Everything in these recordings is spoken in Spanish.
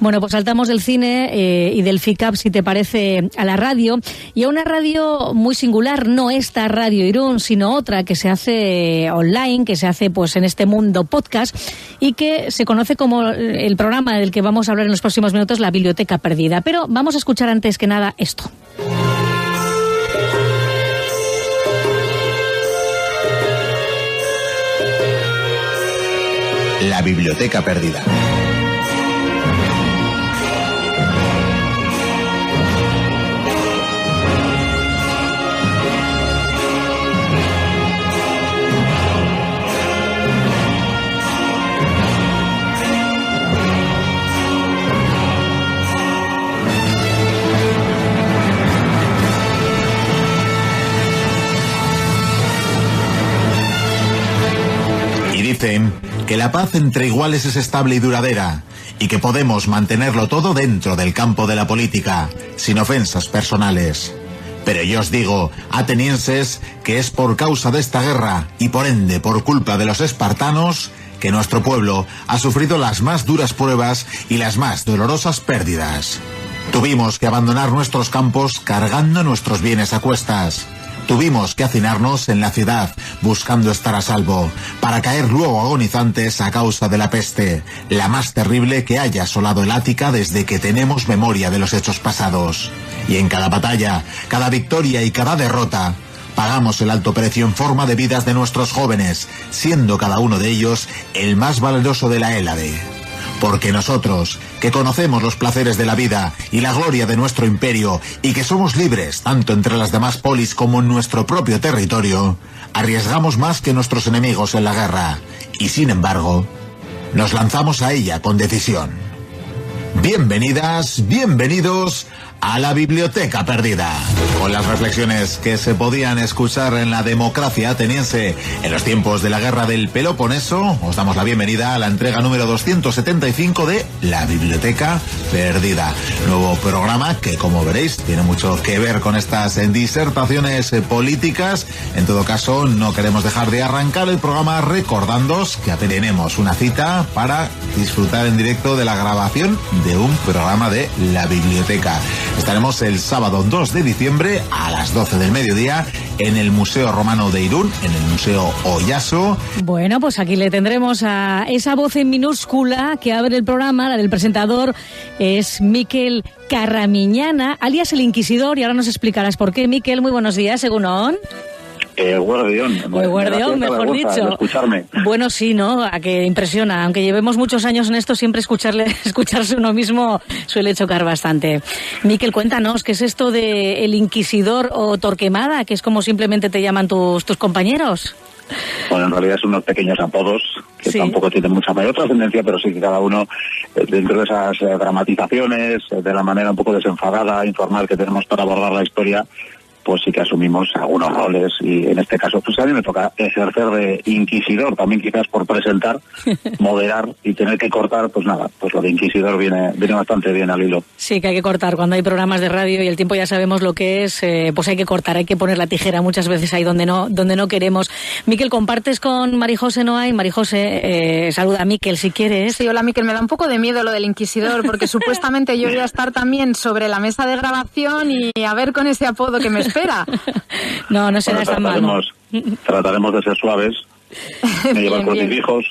Bueno, pues saltamos del cine y del FICAP, si te parece, a la radio, y a una radio muy singular, no esta Radio Irún, sino otra que se hace online, que se hace pues en este mundo podcast, y que se conoce como el programa del que vamos a hablar en los próximos minutos, La Biblioteca Perdida. Pero vamos a escuchar antes que nada esto. La Biblioteca Perdida. Dicen que la paz entre iguales es estable y duradera, y que podemos mantenerlo todo dentro del campo de la política, sin ofensas personales. Pero yo os digo, atenienses, que es por causa de esta guerra, y por ende por culpa de los espartanos, que nuestro pueblo ha sufrido las más duras pruebas y las más dolorosas pérdidas. Tuvimos que abandonar nuestros campos cargando nuestros bienes a cuestas. Tuvimos que hacinarnos en la ciudad, buscando estar a salvo, para caer luego agonizantes a causa de la peste, la más terrible que haya asolado el Ática desde que tenemos memoria de los hechos pasados. Y en cada batalla, cada victoria y cada derrota, pagamos el alto precio en forma de vidas de nuestros jóvenes, siendo cada uno de ellos el más valeroso de la Hélade. Porque nosotros, que conocemos los placeres de la vida y la gloria de nuestro imperio, y que somos libres tanto entre las demás polis como en nuestro propio territorio, arriesgamos más que nuestros enemigos en la guerra, y sin embargo, nos lanzamos a ella con decisión. Bienvenidas, bienvenidos a La Biblioteca Perdida, con las reflexiones que se podían escuchar en la democracia ateniense en los tiempos de la guerra del Peloponeso. Os damos la bienvenida a la entrega número 275 de La Biblioteca Perdida, nuevo programa que, como veréis, tiene mucho que ver con estas disertaciones políticas. En todo caso, no queremos dejar de arrancar el programa recordándoos que tenemos una cita para disfrutar en directo de la grabación de un programa de La Biblioteca. Estaremos el sábado 2 de diciembre a las 12 del mediodía en el Museo Romano de Irún, en el Museo Oyaso. Bueno, pues aquí le tendremos a esa voz en minúscula que abre el programa, la del presentador, es Mikel Carramiñana, alias el Inquisidor, y ahora nos explicarás por qué. Mikel, muy buenos días, según Guardión. Guardión, mejor dicho. Escucharme. Bueno, sí, ¿no? A que impresiona. Aunque llevemos muchos años en esto, siempre escucharse uno mismo suele chocar bastante. Mikel, cuéntanos, ¿qué es esto de el Inquisidor o Torquemada, que es como simplemente te llaman tus compañeros? Bueno, en realidad son unos pequeños apodos que sí, tampoco tienen mucha mayor trascendencia, pero sí que cada uno, dentro de esas dramatizaciones, de la manera un poco desenfadada, informal que tenemos para abordar la historia, pues sí que asumimos algunos roles, y en este caso pues a mí me toca ejercer de inquisidor, también quizás por presentar, moderar y tener que cortar, pues nada, pues lo de inquisidor viene bastante bien al hilo. Sí, que hay que cortar, cuando hay programas de radio y el tiempo ya sabemos lo que es, pues hay que cortar, hay que poner la tijera muchas veces ahí donde no queremos. Mikel, ¿compartes con Marijose Noain? Marijose, saluda a Mikel si quieres. Sí, hola Mikel, me da un poco de miedo lo del inquisidor, porque supuestamente yo voy a estar también sobre la mesa de grabación y a ver con ese apodo que me espera. No será tan malo. Trataremos de ser suaves. Me llevan crucifijos.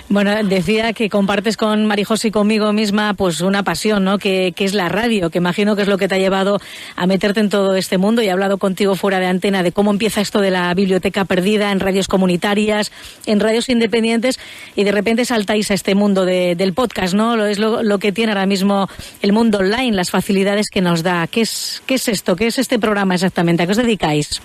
Bueno, decía que compartes con Marijose y conmigo misma pues una pasión, ¿no? Que es la radio, que imagino que es lo que te ha llevado a meterte en todo este mundo, y he hablado contigo fuera de antena de cómo empieza esto de la Biblioteca Perdida en radios comunitarias, en radios independientes, y de repente saltáis a este mundo del podcast, ¿no? Es lo que tiene ahora mismo el mundo online, las facilidades que nos da. ¿Qué es esto? ¿Qué es este programa exactamente? ¿A qué os dedicáis?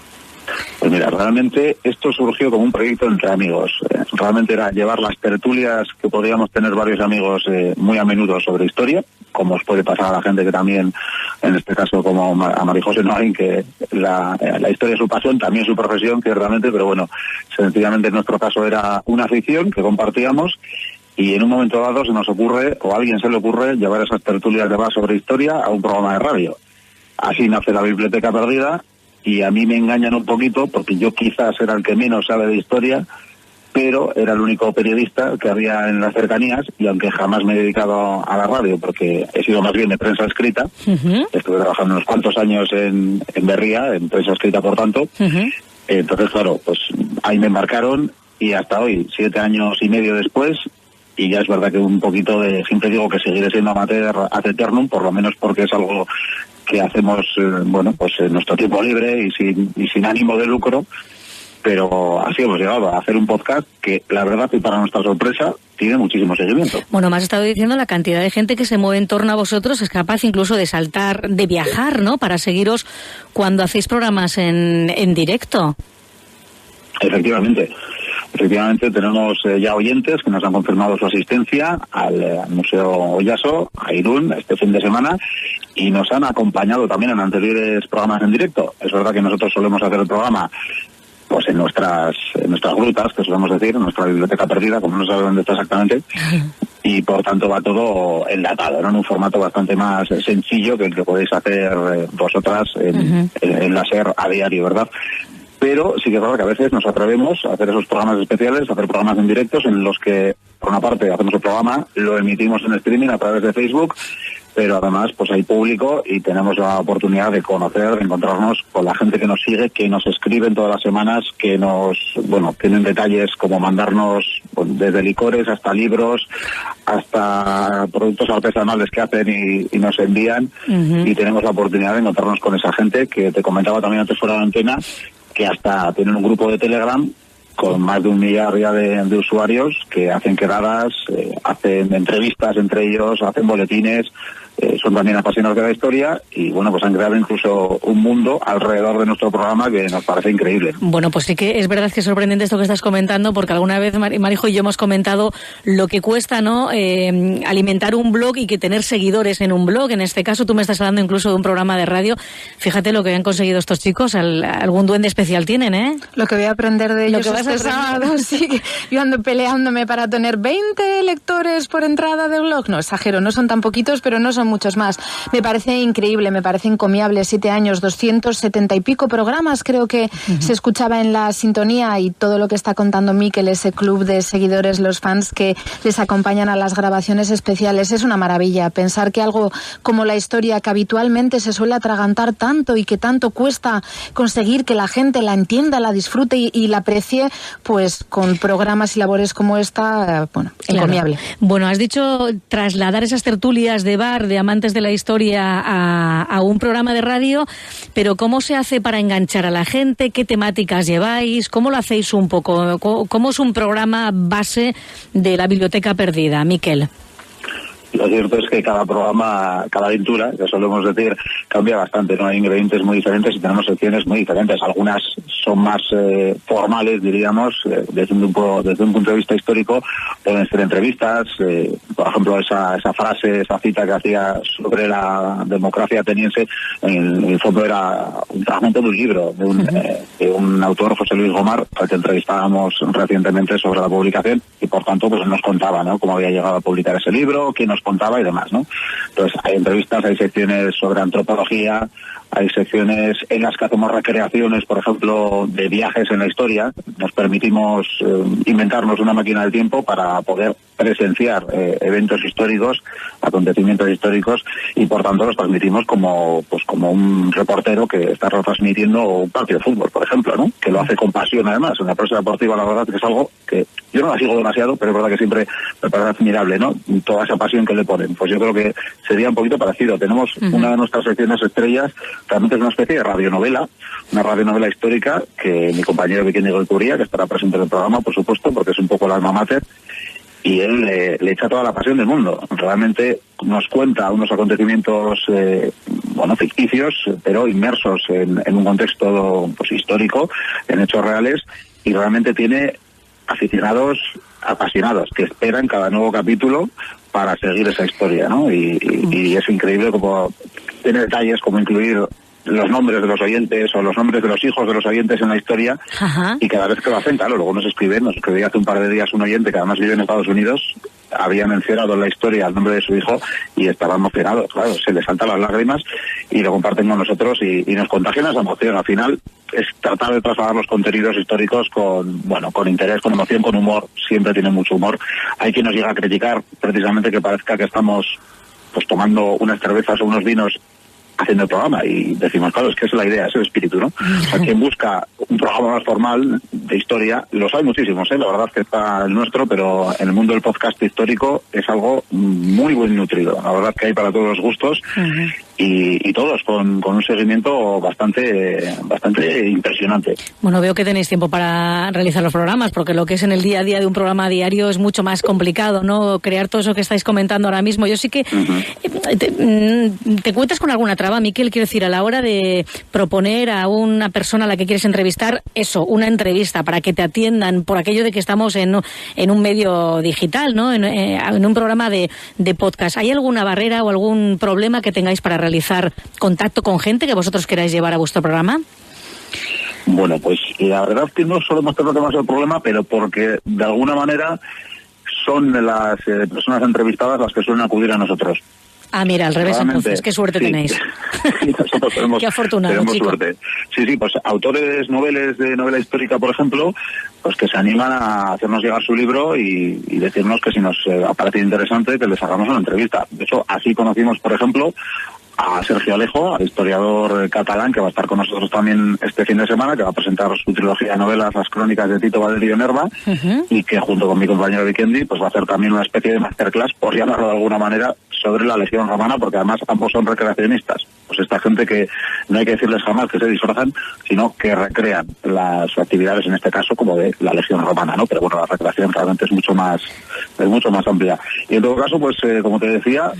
Pues mira, realmente esto surgió como un proyecto entre amigos. Realmente era llevar las tertulias que podíamos tener varios amigos muy a menudo sobre historia, como os puede pasar a la gente que también, en este caso como a Marijose Noain, que la historia es su pasión, también su profesión, que realmente, pero bueno, sencillamente en nuestro caso era una afición que compartíamos, y en un momento dado se nos ocurre, o a alguien se le ocurre, llevar esas tertulias de sobre historia a un programa de radio. Así nace La Biblioteca Perdida, y a mí me engañan un poquito, porque yo quizás era el que menos sabe de historia, pero era el único periodista que había en las cercanías, y aunque jamás me he dedicado a la radio, porque he sido más bien de prensa escrita, estuve trabajando unos cuantos años en Berría, en prensa escrita por tanto, entonces claro, pues ahí me embarcaron, y hasta hoy, 7 años y medio después, y ya es verdad que un poquito siempre digo que seguiré siendo amateur ad eternum, por lo menos porque es algo que hacemos, pues en nuestro tiempo libre y sin ánimo de lucro, pero así hemos llegado a hacer un podcast que, la verdad, y para nuestra sorpresa, tiene muchísimo seguimiento. Bueno, me has estado diciendo la cantidad de gente que se mueve en torno a vosotros, es capaz incluso de saltar, de viajar, ¿no?, para seguiros cuando hacéis programas en directo. Efectivamente, tenemos ya oyentes que nos han confirmado su asistencia al Museo Oyaso, a Irún, este fin de semana, y nos han acompañado también en anteriores programas en directo. Es verdad que nosotros solemos hacer el programa pues en nuestras grutas, que solemos decir, en nuestra biblioteca perdida, como no sabe dónde está exactamente, y por tanto va todo enlatado, ¿no?, en un formato bastante más sencillo que el que podéis hacer vosotras en la SER a diario, ¿verdad? Pero sí que es verdad que a veces nos atrevemos a hacer esos programas especiales, a hacer programas en directos en los que, por una parte, hacemos el programa, lo emitimos en streaming a través de Facebook, pero además pues hay público y tenemos la oportunidad de conocer, de encontrarnos con la gente que nos sigue, que nos escriben todas las semanas, que tienen detalles como mandarnos desde licores hasta libros, hasta productos artesanales que hacen y nos envían, y tenemos la oportunidad de encontrarnos con esa gente que te comentaba también antes fuera de la antena, que hasta tienen un grupo de Telegram con más de 1 millar ya de usuarios que hacen quedadas, hacen entrevistas entre ellos, hacen boletines, son también apasionados de la historia y bueno, pues han creado incluso un mundo alrededor de nuestro programa que nos parece increíble. Bueno, pues sí que es verdad que es sorprendente esto que estás comentando, porque alguna vez Marijo y yo hemos comentado lo que cuesta, ¿no?, alimentar un blog y que tener seguidores en un blog. En este caso tú me estás hablando incluso de un programa de radio. Fíjate lo que han conseguido estos chicos, algún duende especial tienen, ¿eh? Lo que voy a aprender de ellos este sábado, sí. Yo ando peleándome para tener 20 lectores por entrada de blog. No, exagero, no son tan poquitos, pero no son muchos más. Me parece increíble, me parece encomiable. 7 años, 270 y pico programas, creo que se escuchaba en la sintonía, y todo lo que está contando Mikel, ese club de seguidores, los fans que les acompañan a las grabaciones especiales. Es una maravilla pensar que algo como la historia, que habitualmente se suele atragantar tanto y que tanto cuesta conseguir que la gente la entienda, la disfrute y la aprecie, pues con programas y labores como esta, encomiable. Claro. Bueno, has dicho trasladar esas tertulias de bar, de amantes de la historia a un programa de radio, pero ¿cómo se hace para enganchar a la gente? ¿Qué temáticas lleváis? ¿Cómo lo hacéis un poco? ¿Cómo es un programa base de la Biblioteca Perdida, Mikel? Lo cierto es que cada programa, cada aventura, que solemos decir, cambia bastante, ¿no? Hay ingredientes muy diferentes y tenemos secciones muy diferentes. Algunas son más formales, diríamos, desde un punto de vista histórico. Pueden ser entrevistas, por ejemplo, esa frase, esa cita que hacía sobre la democracia ateniense, en el fondo era un fragmento de un libro de un autor, José Luis Gomar, al que entrevistábamos recientemente sobre la publicación, y por tanto pues nos contaba, ¿no?, cómo había llegado a publicar ese libro, quién nos contaba y demás, ¿no? Entonces hay entrevistas, hay secciones sobre antropología, hay secciones en las que hacemos recreaciones, por ejemplo, de viajes en la historia. Nos permitimos inventarnos una máquina del tiempo para poder presenciar eventos históricos, acontecimientos históricos, y por tanto los transmitimos como un reportero que está retransmitiendo un partido de fútbol, por ejemplo, ¿no?, que lo hace con pasión además. En la prensa deportiva, la verdad que es algo que yo no la sigo demasiado, pero es verdad que siempre me parece admirable, ¿no?, toda esa pasión que le ponen. Pues yo creo que sería un poquito parecido. Tenemos una de nuestras secciones estrellas, realmente es una especie de radionovela, una radionovela histórica que mi compañero Vicente Golcuría, que estará presente en el programa, por supuesto, porque es un poco el alma mater, y él le echa toda la pasión del mundo. Realmente nos cuenta unos acontecimientos ficticios, pero inmersos en un contexto pues histórico, en hechos reales, y realmente tiene aficionados apasionados que esperan cada nuevo capítulo para seguir esa historia, ¿no? Y es increíble como tiene detalles como incluir los nombres de los oyentes o los nombres de los hijos de los oyentes en la historia. Ajá. Y cada vez que lo hacen, claro, luego nos escribía hace un par de días un oyente que además vive en Estados Unidos, había mencionado en la historia el nombre de su hijo y estaba emocionado, claro, se le saltan las lágrimas y lo comparten con nosotros y nos contagian esa emoción. Al final es tratar de trasladar los contenidos históricos con interés, con emoción, con humor. Siempre tiene mucho humor. Hay quien nos llega a criticar precisamente que parezca que estamos pues tomando unas cervezas o unos vinos haciendo el programa, y decimos, claro, es que es la idea, es el espíritu, ¿no? O sea, quien busca un programa más formal de historia, los hay muchísimos, la verdad es que está el nuestro, pero en el mundo del podcast histórico es algo muy buen nutrido, la verdad que hay para todos los gustos. Y todos con un seguimiento bastante impresionante. Bueno, veo que tenéis tiempo para realizar los programas, porque lo que es en el día a día de un programa diario es mucho más complicado, ¿no? Crear todo eso que estáis comentando ahora mismo. Yo sí que te cuentas con alguna traba, Miquel, quiero decir, a la hora de proponer a una persona a la que quieres entrevistar, una entrevista para que te atiendan, por aquello de que estamos en un medio digital, ¿no? En un programa de podcast. ¿Hay alguna barrera o algún problema que tengáis para realizar contacto con gente que vosotros queráis llevar a vuestro programa? Bueno, pues la verdad es que no solemos tener demasiado problema, pero porque de alguna manera son las personas entrevistadas las que suelen acudir a nosotros. Ah, mira, al revés entonces, qué suerte tenéis. Sí, nosotros tenemos, qué afortunado, tenemos chico. Suerte. Sí, pues autores noveles de novela histórica, por ejemplo, pues que se animan a hacernos llegar su libro y decirnos que si nos parece interesante que les hagamos una entrevista. De hecho, así conocimos, por ejemplo, a Sergio Alejo, al historiador catalán, que va a estar con nosotros también este fin de semana, que va a presentar su trilogía de novelas, Las Crónicas de Tito Valerio Nerva, y que junto con mi compañero Vikendi pues va a hacer también una especie de masterclass, por llamarlo de alguna manera, sobre la Legión Romana, porque además ambos son recreacionistas. Pues esta gente que no hay que decirles jamás que se disfrazan, sino que recrean las actividades, en este caso, como de la Legión Romana, ¿no? Pero bueno, la recreación realmente es mucho más amplia. Y en todo caso, pues como te decía,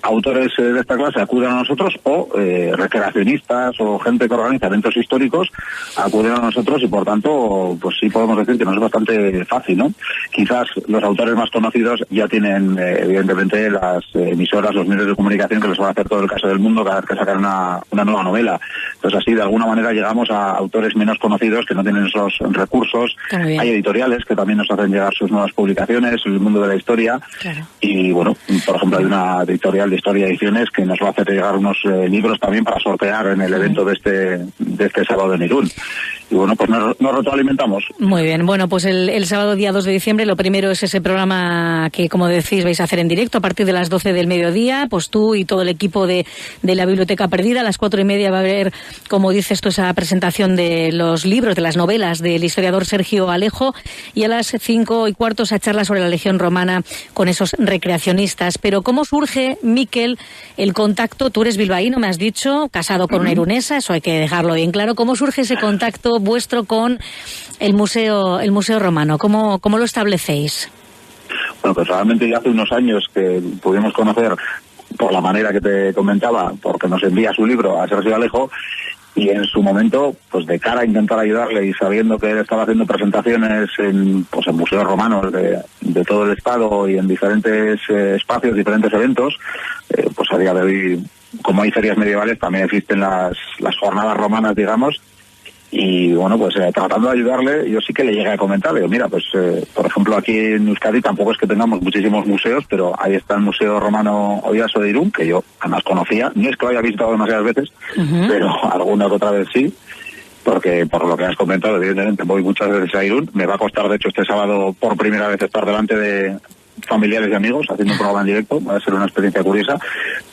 autores de esta clase acuden a nosotros o recreacionistas o gente que organiza eventos históricos acuden a nosotros y por tanto pues sí podemos decir que nos es bastante fácil, ¿no? Quizás los autores más conocidos ya tienen evidentemente las emisoras, los medios de comunicación que les van a hacer todo el caso del mundo cada vez que sacan una nueva novela. Entonces así de alguna manera llegamos a autores menos conocidos que no tienen esos recursos. Hay editoriales que también nos hacen llegar sus nuevas publicaciones en el mundo de la historia. Claro. Y bueno, por ejemplo hay una editorial de Historia Ediciones que nos va a hacer llegar unos libros también para sortear en el evento de este sábado en Irún. Y bueno, pues nos retroalimentamos. Muy bien, bueno, pues el sábado día 2 de diciembre lo primero es ese programa que, como decís, vais a hacer en directo a partir de las 12 del mediodía, pues tú y todo el equipo de la Biblioteca Perdida. A las 4:30 va a haber, como dices tú, esa presentación de los libros, de las novelas del historiador Sergio Alejo, y a las 5:15 esa charla sobre la Legión Romana con esos recreacionistas. Pero ¿cómo surge, Miquel, el contacto? Tú eres bilbaíno, me has dicho, casado con una irunesa, eso hay que dejarlo bien claro. ¿Cómo surge ese contacto vuestro con el Museo Romano? ¿Cómo lo establecéis? Bueno, pues realmente ya hace unos años que pudimos conocer, por la manera que te comentaba, porque nos envía su libro a Sergio Alejo, y en su momento, pues de cara a intentar ayudarle y sabiendo que él estaba haciendo presentaciones en museos romanos de todo el estado y en diferentes espacios, diferentes eventos, pues a día de hoy, como hay ferias medievales, también existen las jornadas romanas, digamos. Y bueno, pues tratando de ayudarle, yo sí que le llegué a comentar, digo, mira, pues por ejemplo aquí en Euskadi tampoco es que tengamos muchísimos museos, pero ahí está el Museo Romano Oyaso de Irún, que yo además conocía, no es que lo haya visitado demasiadas veces, pero alguna que otra vez sí, porque por lo que has comentado, evidentemente voy muchas veces a Irún. Me va a costar, de hecho, este sábado por primera vez estar delante de familiares y amigos haciendo un programa en directo, va a ser una experiencia curiosa.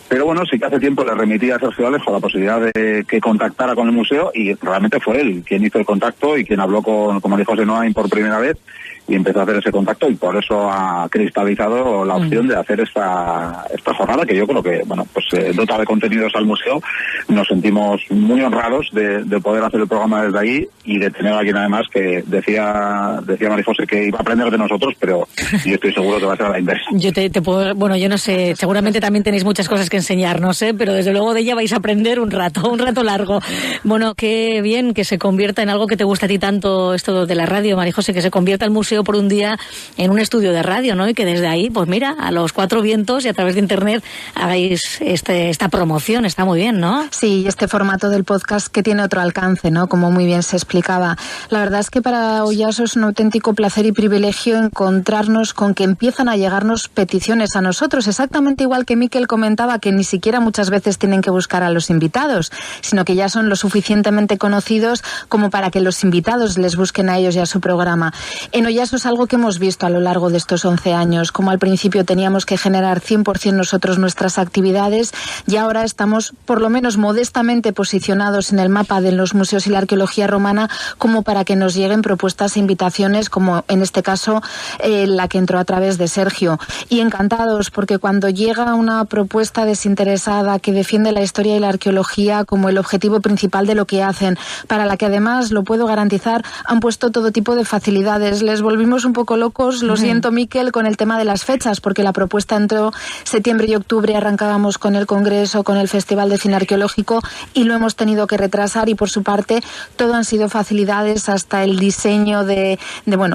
Pero bueno, sí que hace tiempo le remití a Sergio Alejo la posibilidad de que contactara con el museo, y realmente fue él quien hizo el contacto y quien habló con María José Noain por primera vez y empezó a hacer ese contacto, y por eso ha cristalizado la opción de hacer esta jornada, que yo creo que, bueno, pues dota de contenidos al museo. Nos sentimos muy honrados de poder hacer el programa desde ahí y de tener a alguien además que decía María José que iba a aprender de nosotros, pero yo estoy seguro que va a ser a la inversa. Yo no sé, seguramente también tenéis muchas cosas que enseñarnos, pero desde luego de ella vais a aprender un rato largo. Bueno, qué bien que se convierta en algo que te gusta a ti tanto esto de la radio, María José, que se convierta el museo por un día en un estudio de radio, ¿no? Y que desde ahí, pues mira, a los cuatro vientos y a través de internet hagáis esta promoción. Está muy bien, ¿no? Sí, y este formato del podcast que tiene otro alcance, ¿no? Como muy bien se explicaba. La verdad es que para Oyaso es un auténtico placer y privilegio encontrarnos con que empiezan a llegarnos peticiones a nosotros, exactamente igual que Miquel comentaba, que ni siquiera muchas veces tienen que buscar a los invitados, sino que ya son lo suficientemente conocidos como para que los invitados les busquen a ellos y a su programa. En Oyaso es algo que hemos visto a lo largo de estos 11 años, como al principio teníamos que generar 100% nosotros nuestras actividades, y ahora estamos por lo menos modestamente posicionados en el mapa de los museos y la arqueología romana como para que nos lleguen propuestas e invitaciones, como en este caso la que entró a través de Sergio. Y encantados, porque cuando llega una propuesta desinteresada que defiende la historia y la arqueología como el objetivo principal de lo que hacen, para la que además, lo puedo garantizar, han puesto todo tipo de facilidades. Les volvimos un poco locos, lo siento, Miquel, con el tema de las fechas, porque la propuesta entró septiembre y octubre, arrancábamos con el Congreso, con el Festival de Cine Arqueológico, y lo hemos tenido que retrasar, y por su parte todo han sido facilidades, hasta el diseño de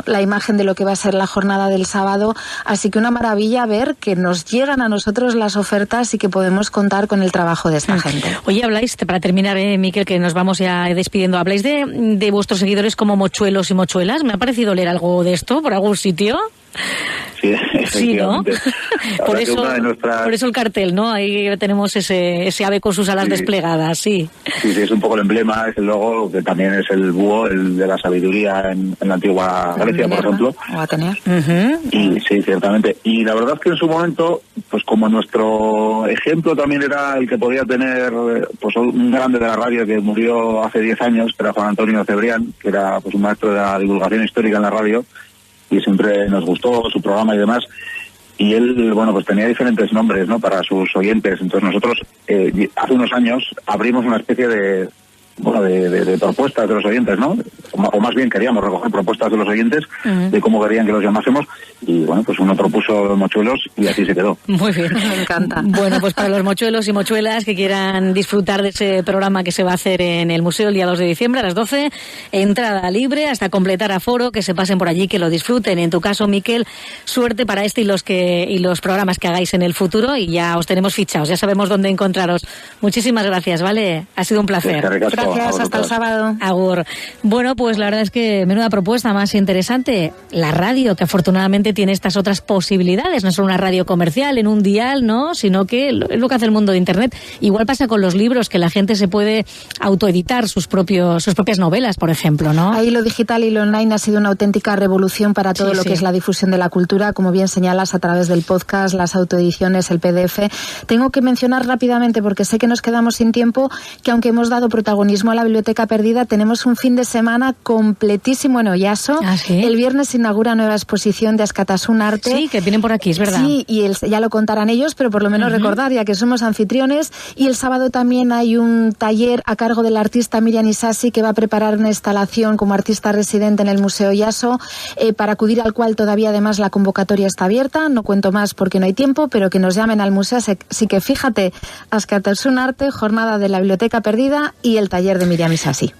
la imagen de lo que va a ser la jornada del sábado. Así que una maravilla ver que nos llegan a nosotros las ofertas y que podemos contar con el trabajo de esta gente. Oye, habláis, para terminar, Miquel, que nos vamos ya despidiendo, habláis de vuestros seguidores como mochuelos y mochuelas. ¿Me ha parecido leer algo de esto por algún sitio? Sí, ¿no? Por eso el cartel, ¿no? Ahí tenemos ese ave con sus alas desplegadas, sí. Sí, es un poco el emblema, es el logo, que también es el búho, el de la sabiduría en la antigua Grecia, por ejemplo. O Atenea. Y sí, ciertamente. Y la verdad es que en su momento, pues como nuestro ejemplo también era el que podía tener pues un grande de la radio que murió hace 10 años, que era Juan Antonio Cebrián, que era pues un maestro de la divulgación histórica en la radio, y siempre nos gustó su programa y demás, y él, pues tenía diferentes nombres, ¿no?, para sus oyentes. Entonces nosotros, hace unos años, abrimos una especie de propuestas de los oyentes, ¿no? O más bien queríamos recoger propuestas de los oyentes de cómo querían que los llamásemos, y pues uno propuso mochuelos y así se quedó. Muy bien, me encanta. Bueno, pues para los mochuelos y mochuelas que quieran disfrutar de ese programa que se va a hacer en el museo el día 2 de diciembre a las 12, entrada libre hasta completar aforo, que se pasen por allí, que lo disfruten. En tu caso, Miquel, suerte para este y los programas que hagáis en el futuro, y ya os tenemos fichados, ya sabemos dónde encontraros. Muchísimas gracias, ¿vale? Ha sido un placer. Gracias, hasta el sábado. Agur. Bueno, pues la verdad es que menuda propuesta más interesante. La radio, que afortunadamente tiene estas otras posibilidades, no solo una radio comercial en un dial, ¿no?, sino que es lo que hace el mundo de Internet. Igual pasa con los libros, que la gente se puede autoeditar sus propias novelas, por ejemplo, ¿no? Ahí lo digital y lo online ha sido una auténtica revolución para todo lo que es la difusión de la cultura, como bien señalas, a través del podcast, las autoediciones, el PDF. Tengo que mencionar rápidamente, porque sé que nos quedamos sin tiempo, que aunque hemos dado protagonismo a la Biblioteca Perdida, tenemos un fin de semana completísimo en Oyaso. ¿Ah, sí? El viernes se inaugura nueva exposición de Askatasun Arte. Sí, que vienen por aquí, es verdad. Sí, y ya lo contarán ellos, pero por lo menos recordar, ya que somos anfitriones. Y el sábado también hay un taller a cargo del artista Miriam Isasi, que va a preparar una instalación como artista residente en el Museo Oyaso, para acudir al cual todavía además la convocatoria está abierta. No cuento más porque no hay tiempo, pero que nos llamen al museo. Así que fíjate, Askatasun Arte, jornada de la Biblioteca Perdida y el taller de Miriam Isasi.